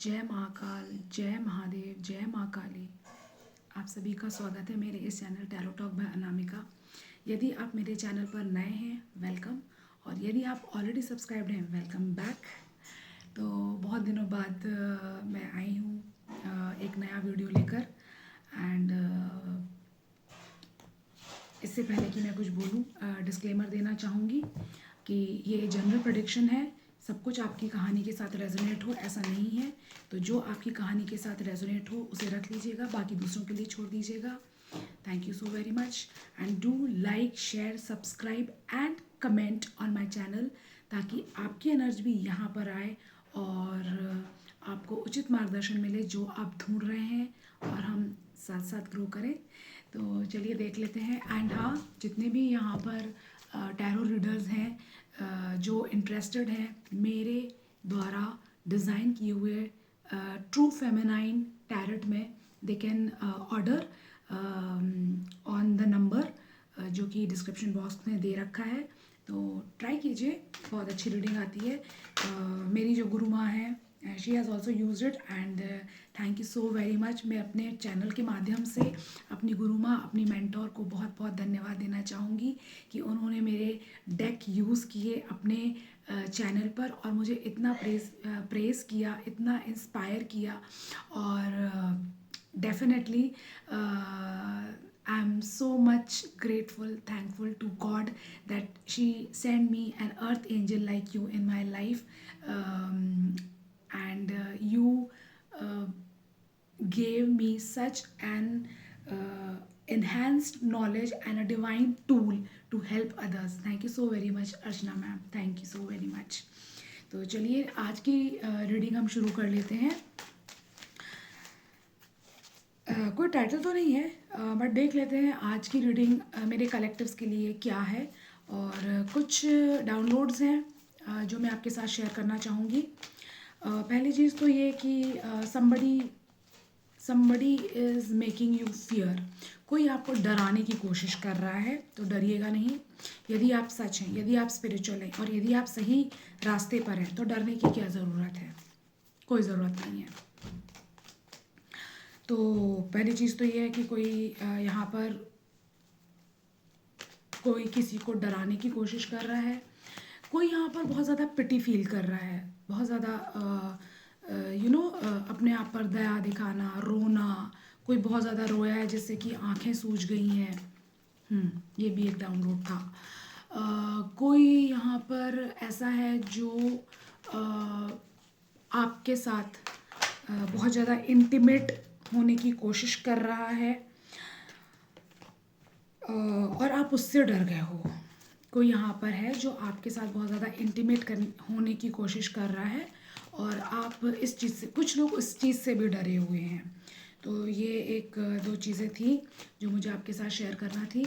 जय महाकाल, जय महादेव, जय माँ काली। आप सभी का स्वागत है मेरे इस channel tarot talk bye Anamika. यदि आप मेरे चैनल पर नए हैं, वेलकम। और यदि आप ऑलरेडी सब्सक्राइब्ड हैं, वेलकम बैक। तो बहुत दिनों बाद मैं आई हूँ एक नया वीडियो लेकर। एंड इससे पहले कि मैं कुछ बोलूँ, डिस्क्लेमर देना चाहूँगी कि ये जनरल प्रेडिक्शन है। सब कुछ आपकी कहानी के साथ रेजोनेट हो ऐसा नहीं है। तो जो आपकी कहानी के साथ रेजोनेट हो उसे रख लीजिएगा, बाकी दूसरों के लिए छोड़ दीजिएगा। Thank you so very much and do like, share, subscribe and comment on my channel, ताकि आपकी एनर्जी भी यहाँ पर आए और आपको उचित मार्गदर्शन मिले जो आप ढूंढ रहे हैं, और हम साथ साथ ग्रो करें। तो चलिए देख लेते हैं। एंड हाँ, जितने भी यहाँ पर टैरो रीडर्स हैं जो इंटरेस्टेड हैं मेरे द्वारा डिज़ाइन किए हुए ट्रू फेमिनाइन टैरट में, they can order on the number जो कि डिस्क्रिप्शन बॉक्स में दे रखा है। तो ट्राई कीजिए, बहुत अच्छी रीडिंग आती है। मेरी जो गुरु माँ है, she has also use it and thank you so very much. मैं अपने चैनल के माध्यम से अपनी गुरु माँ, अपनी मेंटोर को बहुत बहुत धन्यवाद देना चाहूँगी कि उन्होंने मेरे डेक यूज़ किए अपने चैनल पर और मुझे इतना प्रेज़ किया, इतना इंस्पायर किया। और definitely I am so much grateful, thankful to God that she sent me an earth angel like you in my life. And you uh, gave me such an enhanced knowledge and a divine tool to help others. Thank you so very much, Archana ma'am. Thank you so very much. तो चलिए आज की reading हम शुरू कर लेते हैं। कोई टाइटल तो नहीं है, बट देख लेते हैं आज की रीडिंग मेरे कलेक्टिव्स के लिए क्या है। और कुछ डाउनलोड्स हैं जो मैं आपके साथ शेयर करना चाहूँगी। पहली चीज़ तो ये कि somebody is making you fear. कोई आपको डराने की कोशिश कर रहा है, तो डरिएगा नहीं। यदि आप सच हैं, यदि आप स्पिरिचुअल हैं और यदि आप सही रास्ते पर हैं, तो डरने की क्या ज़रूरत है? कोई ज़रूरत नहीं है। तो पहली चीज़ तो ये है कि कोई यहाँ पर कोई किसी को डराने की कोशिश कर रहा है। कोई यहाँ पर बहुत ज़्यादा पिटी फील कर रहा है, बहुत ज़्यादा अपने आप पर दया दिखाना, रोना। कोई बहुत ज़्यादा रोया है जिससे कि आंखें सूज गई हैं। ये भी एक डाउनलोड था। कोई यहाँ पर ऐसा है जो आपके साथ बहुत ज़्यादा इंटीमेट होने की कोशिश कर रहा है और आप उससे डर गए हो। कोई यहाँ पर है जो आपके साथ बहुत ज़्यादा इंटीमेट होने की कोशिश कर रहा है और आप इस चीज़ से, कुछ लोग इस चीज़ से भी डरे हुए हैं। तो ये एक दो चीज़ें थी जो मुझे आपके साथ शेयर करना थी।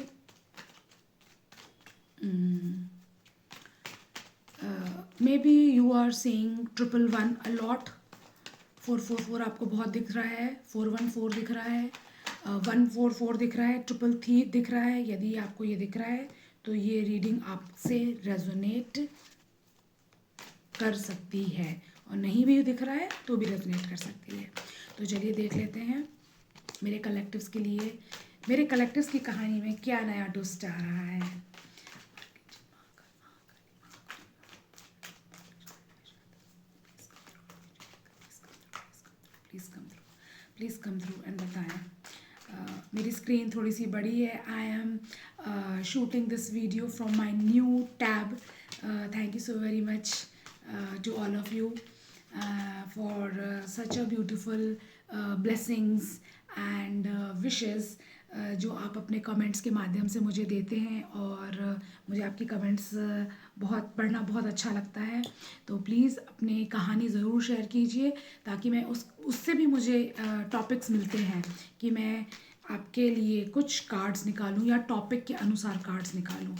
Maybe you are seeing 111 a lot. 444 आपको बहुत दिख रहा है, 414 दिख रहा है, 144 दिख रहा है, 333 दिख रहा है। यदि आपको ये दिख रहा है तो ये रीडिंग आपसे रेजोनेट कर सकती है, और नहीं भी दिख रहा है तो भी रेजोनेट कर सकती है। तो चलिए देख लेते हैं मेरे कलेक्टिव्स के लिए, मेरे कलेक्टिव्स की कहानी में क्या नया ट्विस्ट आ रहा है। प्लीज़ कम थ्रू एंड बताएं। मेरी स्क्रीन थोड़ी सी बड़ी है। I am shooting this video from my new tab. Thank you so very much to all of you for such a beautiful blessings and wishes जो आप अपने कमेंट्स के माध्यम से मुझे देते हैं। और मुझे आपकी कमेंट्स बहुत पढ़ना बहुत अच्छा लगता है। तो प्लीज़ अपनी कहानी ज़रूर शेयर कीजिए, ताकि मैं उससे भी मुझे टॉपिक्स मिलते हैं कि मैं आपके लिए कुछ कार्ड्स निकालूं या टॉपिक के अनुसार कार्ड्स निकालूं।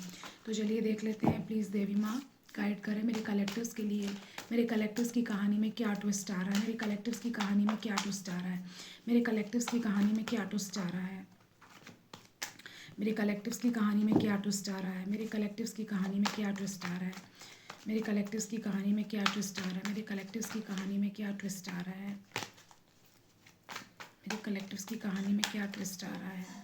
तो चलिए देख लेते हैं। प्लीज़ देवी माँ गाइड करें मेरे कलेक्टिव्स के लिए। मेरे कलेक्टिव्स की कहानी में क्या ट्विस्ट आ रहा है? मेरे कलेक्टिव्स की कहानी में क्या ट्विस्ट आ रहा है? मेरे कलेक्टिव्स की कहानी में क्या ट्विस्ट आ रहा है? मेरे कलेक्टिव्स की कहानी में क्या ट्विस्ट आ रहा है? मेरे कलेक्टिव्स की कहानी में क्या ट्विस्ट आ रहा है? मेरे कलेक्टिव्स की कहानी में क्या ट्विस्ट आ रहा है, मेरे कलेक्टिव्स की कहानी में क्या ट्विस्ट आ रहा है, मेरे कलेक्टिव्स की कहानी में क्या ट्विस्ट आ रहा है।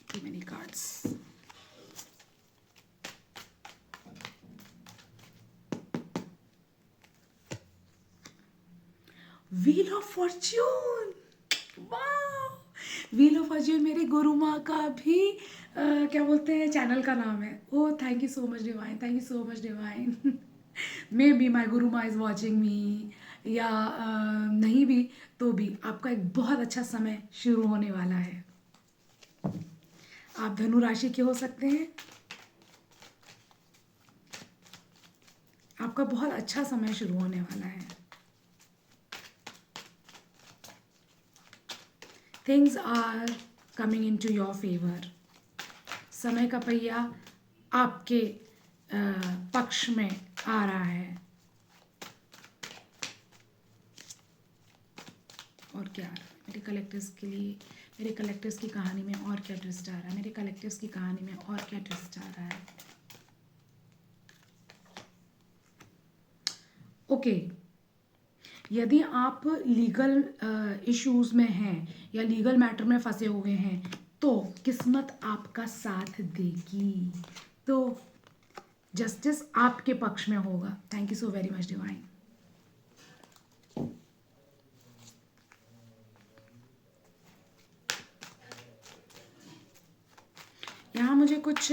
Too many cards. Wheel of Fortune, वाह। व्हील ऑफ फॉर्च्यून मेरे गुरु माँ का भी क्या बोलते हैं चैनल का नाम है। Oh thank you so much divine, thank you so much divine. Maybe my guru माँ इज़ वॉचिंग मी, या नहीं भी तो भी आपका एक बहुत अच्छा समय शुरू होने वाला है। आप धनु राशि के हो सकते हैं, आपका बहुत अच्छा समय शुरू होने वाला है। Things are coming into your favour. समय का पहिया आपके पक्ष में आ रहा है। और क्या आ रहा है मेरे कलेक्टर्स के लिए, मेरे कलेक्टर्स की कहानी में और क्या ट्विस्ट आ रहा है, मेरे कलेक्टर्स की कहानी में और क्या ट्विस्ट आ रहा है। ओके, यदि आप लीगल इश्यूज में हैं या लीगल मैटर में फंसे हुए हैं तो किस्मत आपका साथ देगी, तो जस्टिस आपके पक्ष में होगा। Thank you so very much divine. यहाँ मुझे कुछ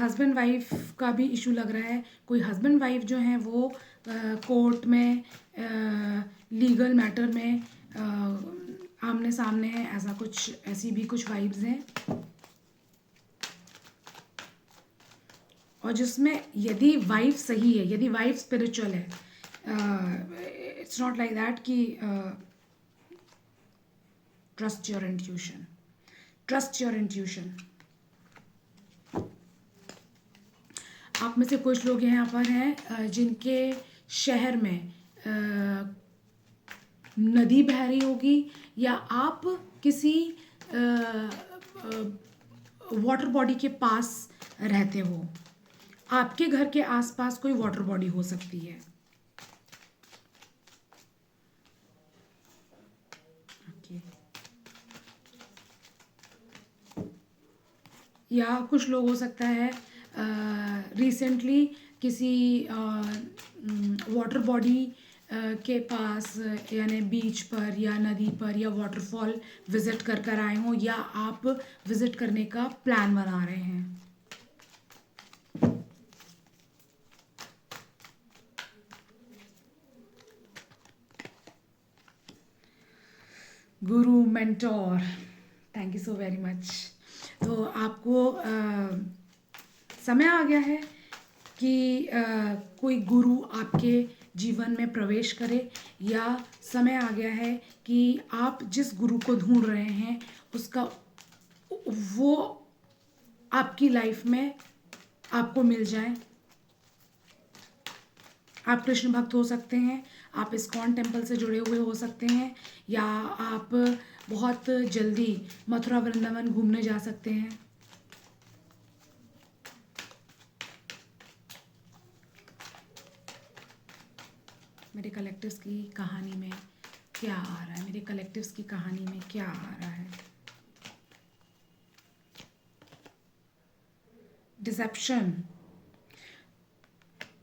हस्बैंड वाइफ का भी इशू लग रहा है। कोई हस्बैंड वाइफ जो हैं वो कोर्ट में लीगल मैटर में आमने सामने है, ऐसा कुछ, ऐसी भी कुछ वाइब्स हैं। और जिसमें यदि वाइफ सही है, यदि वाइफ स्पिरिचुअल है, इट्स नॉट लाइक दैट कि trust your intuition, trust your intuition. आप में से कुछ लोग यहाँ पर हैं जिनके शहर में नदी बह रही होगी, या आप किसी वाटर बॉडी के पास रहते हो। आपके घर के आसपास कोई वाटर बॉडी हो सकती है। या कुछ लोग हो सकता है रिसेंटली किसी वाटर बॉडी के पास, यानी बीच पर या नदी पर या वाटरफॉल विज़िट कर आए हों, या आप विज़िट करने का प्लान बना रहे हैं। गुरु mentor, thank you so very much. तो आपको समय आ गया है कि कोई गुरु आपके जीवन में प्रवेश करे, या समय आ गया है कि आप जिस गुरु को ढूंढ रहे हैं उसका वो आपकी लाइफ में आपको मिल जाए। आप कृष्ण भक्त हो सकते हैं, आप इस्कॉन टेम्पल से जुड़े हुए हो सकते हैं, या आप बहुत जल्दी मथुरा वृंदावन घूमने जा सकते हैं। मेरे कलेक्टिव्स की कहानी में क्या आ रहा है, मेरे कलेक्टिव्स की कहानी में क्या आ रहा है। डिसेप्शन,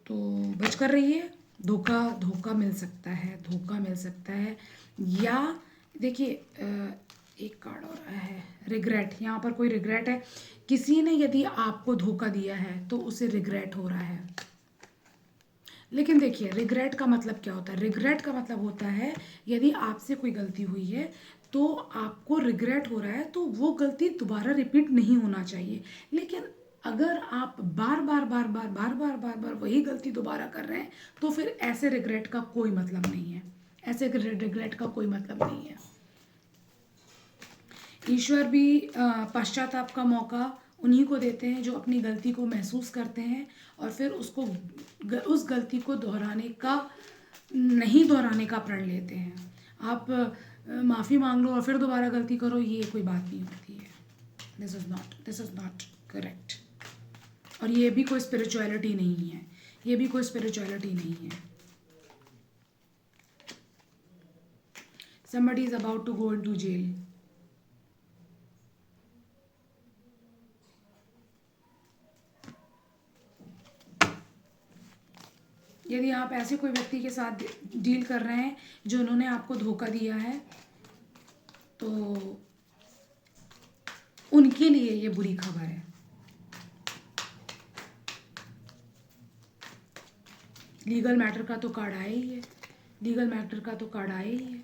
तो बच कर रहिए, धोखा धोखा मिल सकता है, धोखा मिल सकता है। या देखिए एक कार्ड और आया है, रिग्रेट। यहाँ पर कोई रिग्रेट है, किसी ने यदि आपको धोखा दिया है तो उसे रिग्रेट हो रहा है। लेकिन देखिए रिग्रेट का मतलब क्या होता है, रिग्रेट का मतलब होता है यदि आपसे कोई गलती हुई है तो आपको रिग्रेट हो रहा है, तो वो गलती दोबारा रिपीट नहीं होना चाहिए। लेकिन अगर आप बार बार बार बार बार बार बार बार वही गलती दोबारा कर रहे हैं तो फिर ऐसे रिग्रेट का कोई मतलब नहीं है, ऐसे रिग्रेट का कोई मतलब नहीं है। ईश्वर भी पश्चाताप का मौका उन्हीं को देते हैं जो अपनी गलती को महसूस करते हैं और फिर उसको उस गलती को नहीं दोहराने का प्रण लेते हैं। आप माफ़ी मांग लो और फिर दोबारा गलती करो, ये कोई बात नहीं होती है। This is not correct. और ये भी कोई स्पिरिचुअलिटी नहीं है, ये भी कोई स्पिरिचुअलिटी नहीं है। somebody is about to go into jail। यदि आप ऐसे कोई व्यक्ति के साथ डील कर रहे हैं जो उन्होंने आपको धोखा दिया है, तो उनके लिए ये बुरी खबर है। लीगल मैटर का तो कार्ड आया ही है, लीगल मैटर का तो कार्ड आया ही है।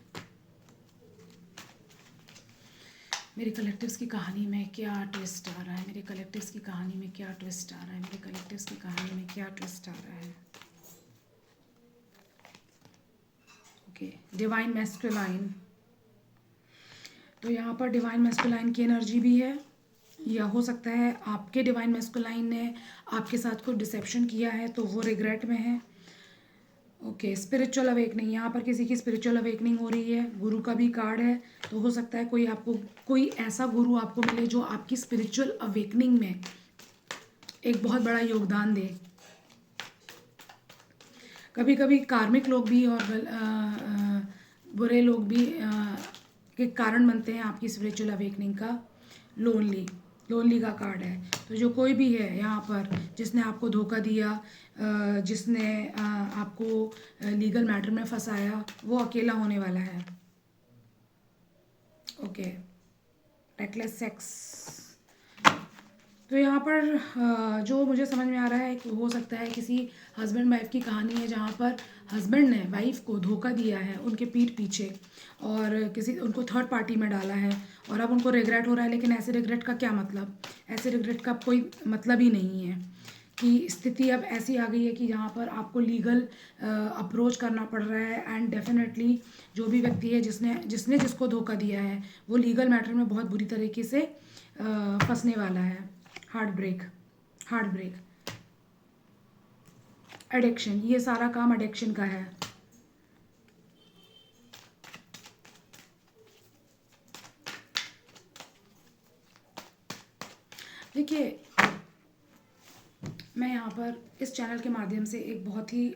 मेरे कलेक्टिव्स की कहानी में क्या ट्विस्ट आ रहा है, मेरे कलेक्टिव्स की कहानी में क्या ट्विस्ट आ रहा है, मेरे कलेक्टिव्स की कहानी में क्या ट्विस्ट आ रहा है। Okay, divine masculine. तो यहाँ पर डिवाइन मैस्कुलाइन की एनर्जी भी है, या हो सकता है आपके डिवाइन मैस्कुलाइन ने आपके साथ कोई डिसेप्शन किया है तो वो रिग्रेट में है। ओके, स्पिरिचुअल अवेकनिंग, यहाँ पर किसी की स्पिरिचुअल अवेकनिंग हो रही है, गुरु का भी कार्ड है। तो हो सकता है कोई ऐसा गुरु आपको मिले जो आपकी स्पिरिचुअल अवेकनिंग में एक बहुत बड़ा योगदान दे। कभी कभी कार्मिक लोग भी और बुरे लोग भी के कारण बनते हैं आपकी स्पिरिचुअल अवेकनिंग का। लोनली का कार्ड है। तो जो कोई भी है यहाँ पर जिसने आपको धोखा दिया, जिसने आपको लीगल मैटर में फंसाया, वो अकेला होने वाला है। Okay, reckless sex. तो यहाँ पर जो मुझे समझ में आ रहा है कि हो सकता है किसी हस्बैंड वाइफ की कहानी है जहाँ पर हस्बैंड ने वाइफ को धोखा दिया है उनके पीठ पीछे, और उनको थर्ड पार्टी में डाला है, और अब उनको रिग्रेट हो रहा है। लेकिन ऐसे रिग्रेट का क्या मतलब, ऐसे रिग्रेट का कोई मतलब ही नहीं है। कि स्थिति अब ऐसी आ गई है कि जहाँ पर आपको लीगल अप्रोच करना पड़ रहा है। एंड डेफिनेटली जो भी व्यक्ति है जिसने जिसको धोखा दिया है वो लीगल मैटर में बहुत बुरी तरीके से फंसने वाला है। हार्ट ब्रेक, एडिक्शन, ये सारा काम एडिक्शन का है। देखिए, मैं यहाँ पर इस चैनल के माध्यम से एक बहुत ही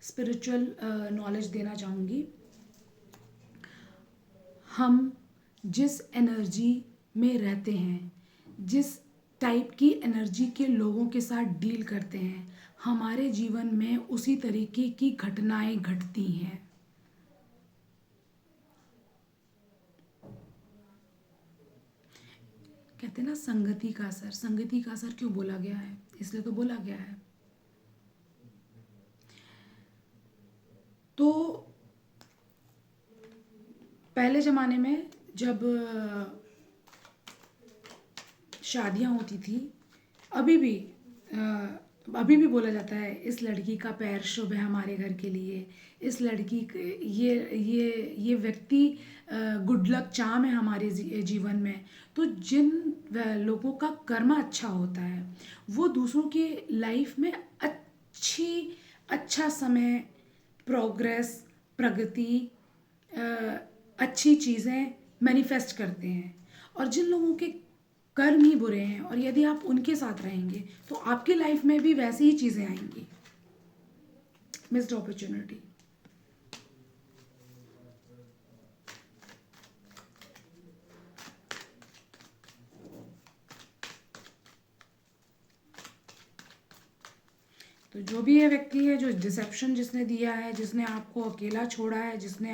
स्पिरिचुअल नॉलेज देना चाहूँगी। हम जिस एनर्जी में रहते हैं, जिस टाइप की एनर्जी के लोगों के साथ डील करते हैं, हमारे जीवन में उसी तरीके की घटनाएं घटती हैं। कहते हैं ना संगति का असर। संगति का असर क्यों बोला गया है? इसलिए तो बोला गया है। तो पहले ज़माने में जब शादियाँ होती थी, अभी भी बोला जाता है इस लड़की का पैर शुभ है हमारे घर के लिए, इस लड़की ये व्यक्ति गुड लक चार्म है हमारे जीवन में। तो जिन लोगों का कर्म अच्छा होता है वो दूसरों की लाइफ में अच्छा समय, प्रोग्रेस, प्रगति, अच्छी चीज़ें मैनिफेस्ट करते हैं। और जिन लोगों के कर्म ही बुरे हैं, और यदि आप उनके साथ रहेंगे तो आपकी लाइफ में भी वैसी ही चीज़ें आएंगी। Missed opportunity. तो जो भी ये व्यक्ति है, जो डिसेप्शन जिसने दिया है, जिसने आपको अकेला छोड़ा है, जिसने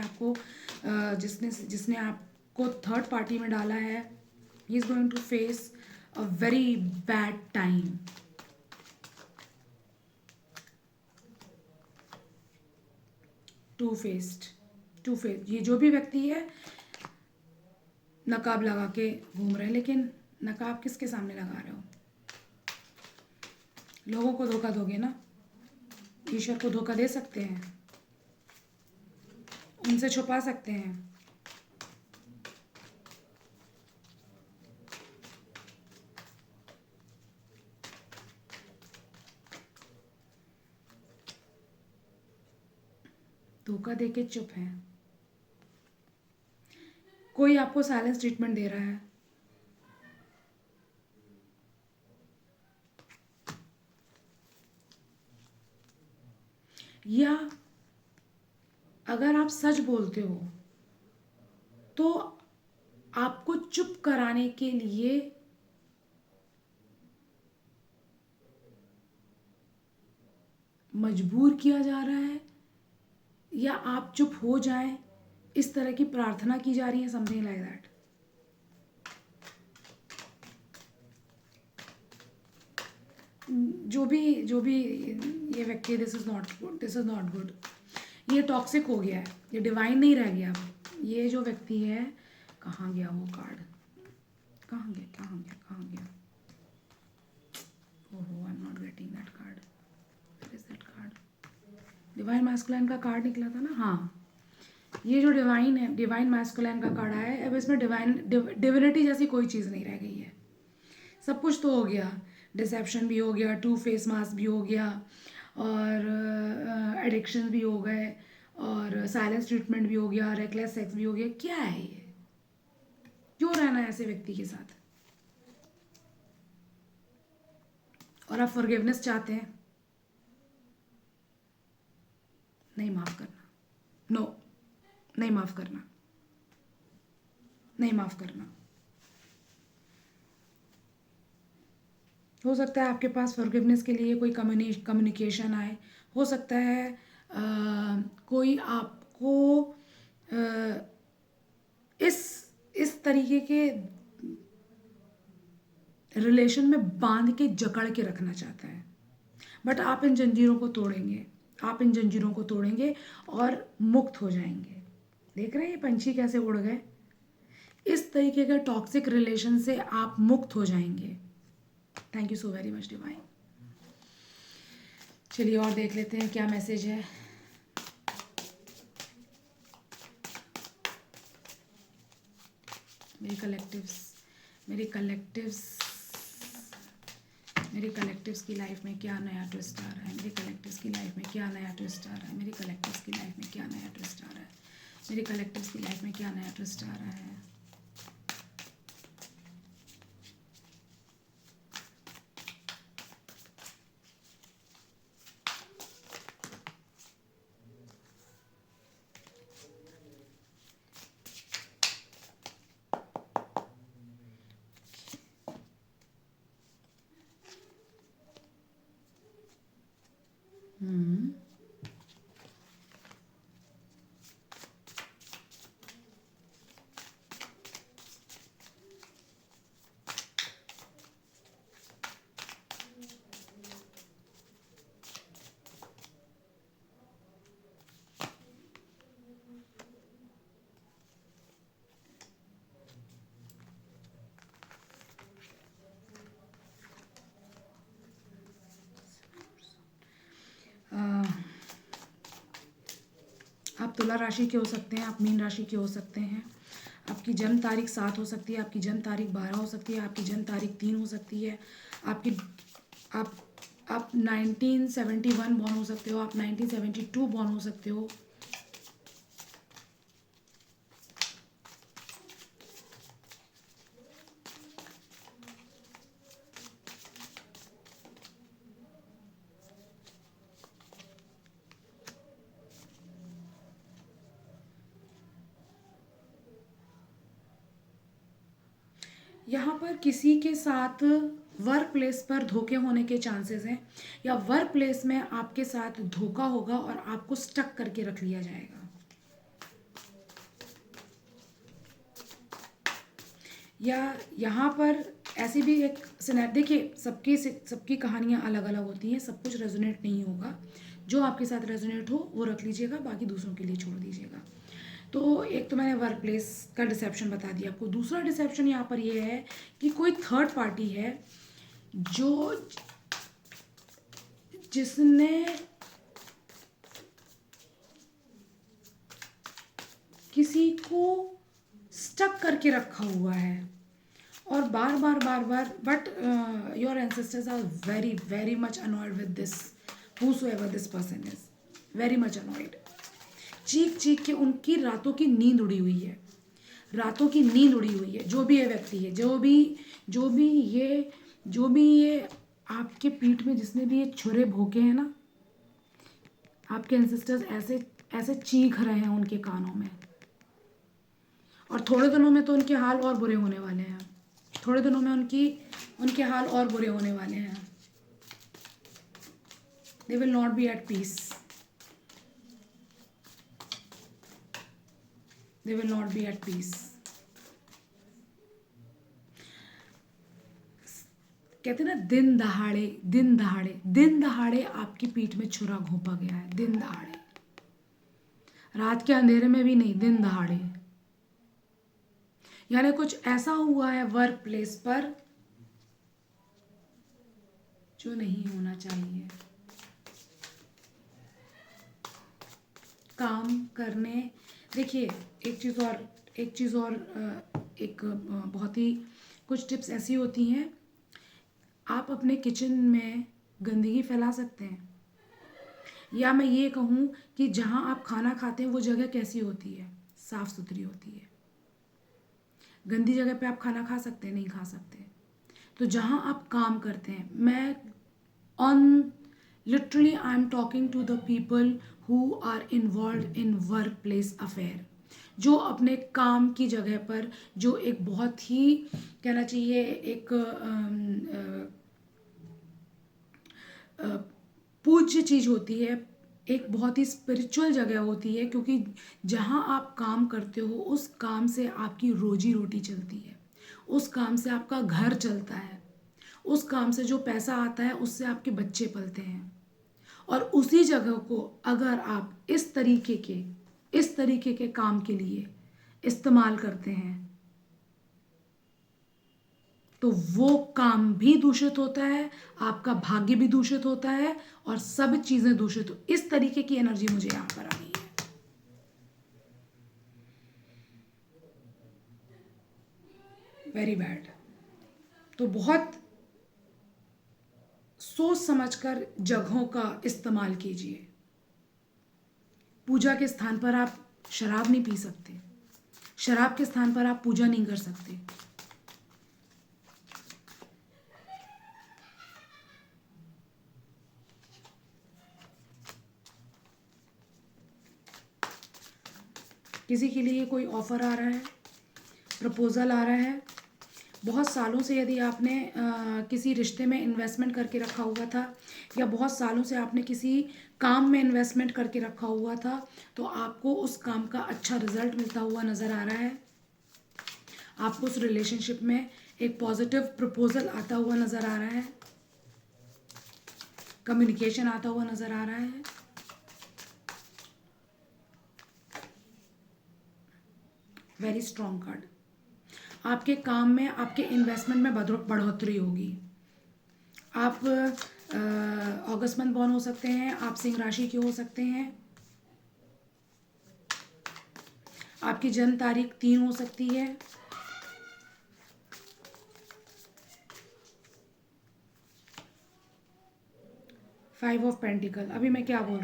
आपको थर्ड पार्टी में डाला है, he is going to face a very bad time. Two faced, ये जो भी व्यक्ति है नकाब लगा के घूम रहे हैं। लेकिन नकाब किसके सामने लगा रहे हो? लोगों को धोखा दोगे ना, ईश्वर को धोखा दे सकते हैं, उनसे छुपा सकते हैं। धोखा दे के चुप हैं। कोई आपको साइलेंस ट्रीटमेंट दे रहा है, या अगर आप सच बोलते हो तो आपको चुप कराने के लिए मजबूर किया जा रहा है, या आप चुप हो जाएं इस तरह की प्रार्थना की जा रही है, समथिंग लाइक दैट। जो भी ये व्यक्ति, this is not good, this is not good. ये टॉक्सिक हो गया है, ये डिवाइन नहीं रह गया अब। ये जो व्यक्ति है, कहाँ गया वो कार्ड, कहाँ गया कहाँ गया कहाँ गया, ओहो I am not getting that card, where is that card. Divine masculine का कार्ड निकला था ना, हाँ। ये जो डिवाइन है, डिवाइन मैस्कुलाइन का कार्ड आया है। अब इसमें डिविनिटी जैसी कोई चीज़ नहीं रह गई है। सब कुछ तो हो गया, डिसेप्शन भी हो गया, टू फेस मास्क भी हो गया, और एडिक्शन भी हो गए, और साइलेंस ट्रीटमेंट भी हो गया, रेकलेस सेक्स भी हो गया। क्या है ये, क्यों रहना है ऐसे व्यक्ति के साथ? और आप फॉरगिवनेस चाहते हैं, नहीं माफ़ करना, नो, नहीं माफ़ करना, नहीं माफ़ करना। हो सकता है आपके पास फॉरगिवनेस के लिए कोई कम्युनिकेशन आए, हो सकता है कोई आपको इस तरीके के रिलेशन में बांध के जकड़ के रखना चाहता है, बट आप इन जंजीरों को तोड़ेंगे, आप इन जंजीरों को तोड़ेंगे और मुक्त हो जाएंगे। देख रहे हैं ये पंछी कैसे उड़ गए? इस तरीके के टॉक्सिक रिलेशन से आप मुक्त हो जाएंगे। Thank you so very much divine. चलिए और देख लेते हैं क्या मैसेज है। मेरी कलेक्टिव्स की लाइफ में क्या नया ट्विस्ट आ रहा है, मेरी कलेक्टिव्स की लाइफ में क्या नया ट्विस्ट आ रहा है, मेरी कलेक्टिव्स की लाइफ में क्या नया ट्विस्ट आ रहा है, मेरी कलेक्टिव्स की लाइफ में क्या नया ट्विस्ट आ रहा है। आप तुला राशि के हो सकते हैं, आप मीन राशि के हो सकते हैं। आपकी जन्म तारीख 7 हो सकती है, आपकी जन्म तारीख 12 हो सकती है, आपकी जन्म तारीख 3 हो सकती है। आपकी आप 1971 बॉर्न हो सकते हो, आप 1972 बॉर्न हो सकते हो। यहाँ पर किसी के साथ वर्क प्लेस पर धोखे होने के चांसेस हैं, या वर्क प्लेस में आपके साथ धोखा होगा और आपको स्टक करके रख लिया जाएगा। या यहाँ पर ऐसी भी एक सिनेरियो, देखिए सबकी कहानियाँ अलग अलग होती हैं, सब कुछ रेजोनेट नहीं होगा। जो आपके साथ रेजोनेट हो वो रख लीजिएगा, बाकी दूसरों के लिए छोड़ दीजिएगा। तो एक तो मैंने वर्क प्लेस का डिसेप्शन बता दिया आपको। दूसरा डिसेप्शन यहाँ पर ये है कि कोई थर्ड पार्टी है जिसने किसी को स्टक करके रखा हुआ है, और बार बार but your ancestors are very very much annoyed with this, whosoever this person is, very much annoyed. चीख के उनकी रातों की नींद उड़ी हुई है, रातों की नींद उड़ी हुई है। जो भी ये व्यक्ति है, जो भी ये आपके पीठ में जिसने भी ये छुरे भोंके हैं ना, आपके एंसेस्टर्स ऐसे ऐसे चीख रहे हैं उनके कानों में, और थोड़े दिनों में तो उनके हाल और बुरे होने वाले हैं। थोड़े दिनों में उनके हाल और बुरे होने वाले हैं। They will not be at peace, they will not be at peace. कहते हैं ना, दिन दहाड़े दिन दहाड़े दिन दहाड़े आपकी पीठ में छुरा घोंपा गया है। दिन दहाड़े, रात के अंधेरे में भी नहीं, दिन दहाड़े। यानी कुछ ऐसा हुआ है वर्क प्लेस पर जो नहीं होना चाहिए। काम करने, देखिए एक चीज़ और एक बहुत ही कुछ टिप्स ऐसी होती हैं, आप अपने किचन में गंदगी फैला सकते हैं, या मैं ये कहूँ कि जहाँ आप खाना खाते हैं वो जगह कैसी होती है, साफ़ सुथरी होती है। गंदी जगह पे आप खाना खा सकते हैं? नहीं खा सकते। तो जहाँ आप काम करते हैं, मैं on literally I am talking to the people who are involve in work place affair, जो अपने काम की जगह पर, जो एक बहुत ही कहना चाहिए एक पूज्य चीज़ होती है, एक बहुत ही स्पिरिचुअल जगह होती है, क्योंकि जहाँ आप काम करते हो उस काम से आपकी रोजी रोटी चलती है, उस काम से आपका घर चलता है, उस काम से जो पैसा आता है उससे आपके बच्चे पलते हैं। और उसी जगह को अगर आप इस तरीके के काम के लिए इस्तेमाल करते हैं तो वो काम भी दूषित होता है, आपका भाग्य भी दूषित होता है, और सब चीज़ें दूषित हो। इस तरीके की एनर्जी मुझे यहाँ पर आ रही है। Very bad. तो बहुत सोच समझकर जगहों का इस्तेमाल कीजिए। पूजा के स्थान पर आप शराब नहीं पी सकते, शराब के स्थान पर आप पूजा नहीं कर सकते। किसी के लिए कोई ऑफर आ रहा है, प्रपोजल आ रहा है, बहुत सालों से यदि आपने किसी रिश्ते में इन्वेस्टमेंट करके रखा हुआ था, या बहुत सालों से आपने किसी काम में इन्वेस्टमेंट करके रखा हुआ था, तो आपको उस काम का अच्छा रिजल्ट मिलता हुआ नज़र आ रहा है। आपको उस रिलेशनशिप में एक पॉजिटिव प्रपोजल आता हुआ नज़र आ रहा है, कम्युनिकेशन आता हुआ नज़र आ रहा है। Very strong card. आपके काम में, आपके इन्वेस्टमेंट में बढ़ोतरी होगी। आप अगस्त मंथ बॉर्न हो सकते हैं, आप सिंह राशि के हो सकते हैं, आपकी जन्म तारीख 3 हो सकती है, फाइव ऑफ पेंटिकल। अभी मैं क्या बोल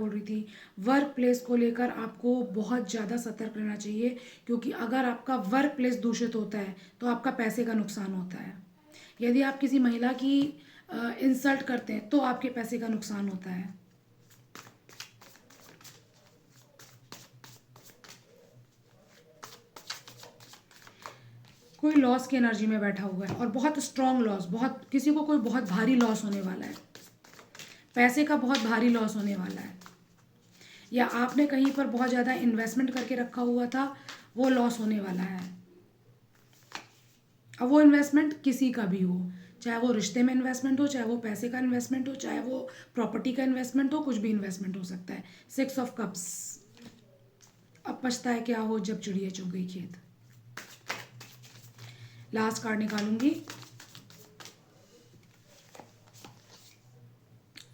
रही थी, वर्क प्लेस को लेकर आपको बहुत ज़्यादा सतर्क रहना चाहिए, क्योंकि अगर आपका वर्क प्लेस दूषित होता है तो आपका पैसे का नुकसान होता है। यदि आप किसी महिला की इंसल्ट करते हैं तो आपके पैसे का नुकसान होता है। कोई लॉस की एनर्जी में बैठा हुआ है, और बहुत स्ट्रॉन्ग लॉस, बहुत किसी को कोई बहुत भारी लॉस होने वाला है, पैसे का बहुत भारी लॉस होने वाला है, या आपने कहीं पर बहुत ज़्यादा इन्वेस्टमेंट करके रखा हुआ था, वो लॉस होने वाला है। अब वो इन्वेस्टमेंट किसी का भी हो, चाहे वो रिश्ते में इन्वेस्टमेंट हो, चाहे वो पैसे का इन्वेस्टमेंट हो, चाहे वो प्रॉपर्टी का इन्वेस्टमेंट हो, कुछ भी इन्वेस्टमेंट हो सकता है। 6 ऑफ कप्स। अब पछताए क्या हो जब चिड़िया चुग गई खेत। लास्ट कार्ड निकालूंगी,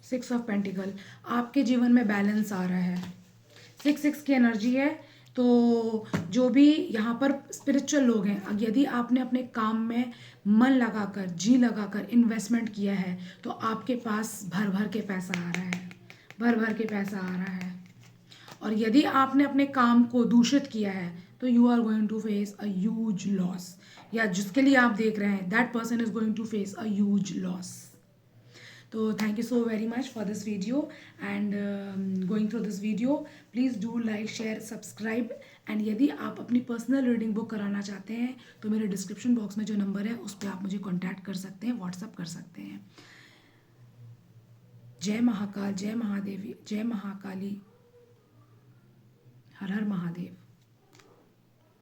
6 ऑफ पेंटिकल। आपके जीवन में बैलेंस आ रहा है, 6 की एनर्जी है। तो जो भी यहाँ पर स्पिरिचुअल लोग हैं, यदि आपने अपने काम में मन लगाकर, जी लगाकर इन्वेस्टमेंट किया है, तो आपके पास भर भर के पैसा आ रहा है, भर भर के पैसा आ रहा है। और यदि आपने अपने काम को दूषित किया है तो you are going to face a huge loss, या जिसके लिए आप देख रहे हैं that person is going to face a huge loss. तो thank you so very much for this video and going through this video. Please do like share subscribe and यदि आप अपनी पर्सनल रीडिंग बुक कराना चाहते हैं तो मेरे description box में जो नंबर है उस पर आप मुझे कॉन्टैक्ट कर सकते हैं, व्हाट्सअप कर सकते हैं। जय महाकाल, जय महादेवी, जय महाकाली, हर हर महादेव।